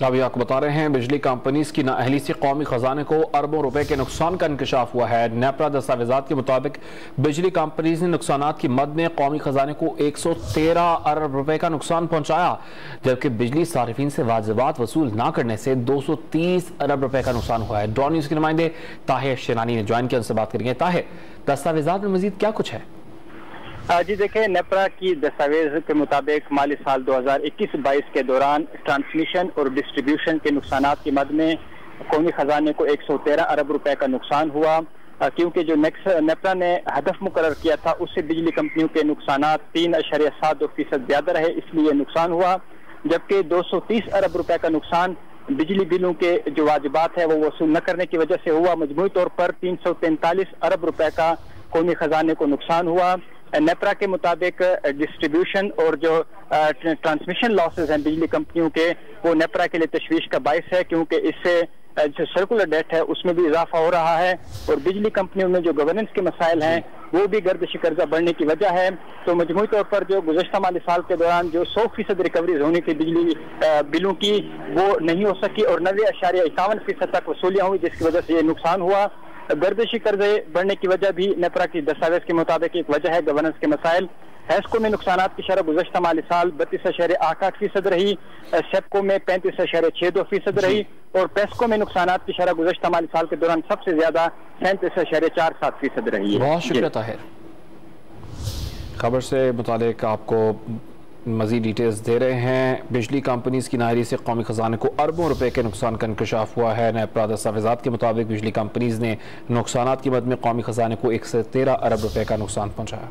ابھی آپ کو بتا رہے ہیں بجلی کمپنیز کی نااہلی سے قومی خزانے کو اربوں روپے کے نقصان کا انکشاف ہوا ہے۔ نیپرا دستاویزات کے مطابق بجلی کمپنیز نے نقصانات کی مد میں قومی خزانے کو 113 ارب روپے کا نقصان پہنچایا، جبکہ بجلی صارفین سے واجبات وصول نہ کرنے سے 230 ارب روپے کا نقصان ہوا ہے۔ ڈان نیوز کے نمائندے طاہر شینانی نے جوائن کیا، ان سے بات کریں گے۔ طاہر، دستاویزات میں مزید کیا کچھ ہے؟ جی دیکھیں، نیپرا کی دستاویز کے مطابق مالی سال 2021-22 کے دوران ٹرانسمیشن اور ڈسٹریبیوشن کے نقصانات کی مد میں قومی خزانے کو 113 ارب روپے کا نقصان ہوا، کیونکہ جو نیپرا نے ہدف مقرر کیا تھا اس سے بجلی کمپنیوں کے نقصانات 3.72% زیادہ رہے، اس لیے نقصان ہوا، جبکہ 230 ارب روپے کا نقصان بجلی بلوں کے جو واجبات ہے وہ وصول نہ کرنے کی وجہ سے ہوا۔ مجموعی طور پر 343 ارب روپے کا قومی خزانے کو نقصان ہوا۔ نیپرا کے مطابق ڈسٹریبیوشن اور جو ٹرانسمیشن لاسز ہیں بجلی کمپنیوں کے، وہ نیپرا کے لیے تشویش کا باعث ہے، کیونکہ اس سے جو سرکولر ڈیٹ ہے اس میں بھی اضافہ ہو رہا ہے، اور بجلی کمپنیوں میں جو گورننس کے مسائل ہیں وہ بھی گردش قرضہ بڑھنے کی وجہ ہے۔ تو مجموعی طور پر جو گزشتہ مالی سال کے دوران جو 100% ریکوریز ہونی تھی بجلی بلوں کی، وہ نہیں ہو سکی اور 90.51% تک وصولیاں ہوئی، جس کی وجہ سے یہ نقصان ہوا۔ گردشی قرضے بڑھنے کی وجہ بھی نیپرا کی دستاویز کے مطابق ایک وجہ ہے گورننس کے مسائل۔ ہیسکو میں نقصانات کی شرح گزشتہ مالی سال 32.88% رہی، سیپکو میں 35.62% رہی، اور پیسکو میں نقصانات کی شرح گزشتہ مالی سال کے دوران سب سے زیادہ 37.47% رہی ہے۔ بہت شکریہ طاہر، خبر سے متعلق آپ کو مزید ڈیٹیلز دے رہے ہیں۔ بجلی کمپنیز کی نااہلی سے قومی خزانے کو اربوں روپے کے نقصان کا انکشاف ہوا ہے۔ نیپرا دستاویزات کے مطابق بجلی کمپنیز نے نقصانات کی مد میں قومی خزانے کو 113 ارب روپے کا نقصان پہنچایا۔